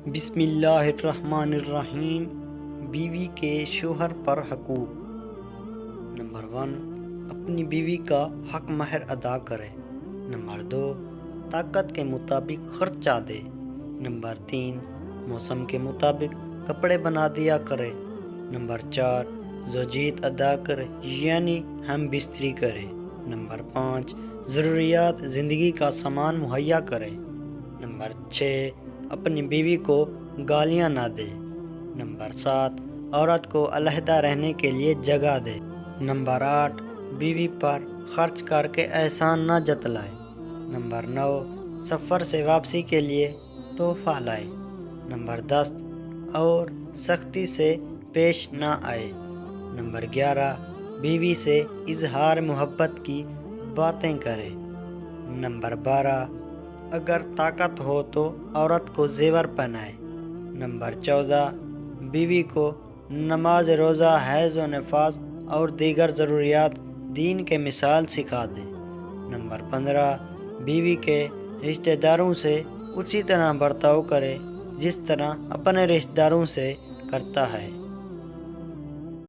بسم اللہ الرحمن الرحیم۔ بیوی کے شوہر پر حقوق۔ نمبر 1، اپنی بیوی کا حق مہر ادا کرے۔ نمبر 2، طاقت کے مطابق خرچہ دے۔ نمبر 3، موسم کے مطابق کپڑے بنا دیا کرے۔ نمبر 4، زوجیت ادا کرے یعنی ہم بستری کرے۔ نمبر 5، ضروریات زندگی کا سامان مہیا کرے۔ نمبر 6، اپنی بیوی کو گالیاں نہ دے۔ نمبر 7، عورت کو علیحدہ رہنے کے لیے جگہ دے۔ نمبر 8، بیوی پر خرچ کر کے احسان نہ جتلائے۔ نمبر 9، سفر سے واپسی کے لیے تحفہ لائے۔ نمبر 10، اور سختی سے پیش نہ آئے۔ نمبر 11، بیوی سے اظہار محبت کی باتیں کرے۔ نمبر 12، اگر طاقت ہو تو عورت کو زیور پہنائے۔ نمبر 14، بیوی کو نماز روزہ حیض و نفاس اور دیگر ضروریات دین کے مثال سکھا دے۔ نمبر 15، بیوی کے رشتہ داروں سے اسی طرح برتاؤ کرے جس طرح اپنے رشتہ داروں سے کرتا ہے۔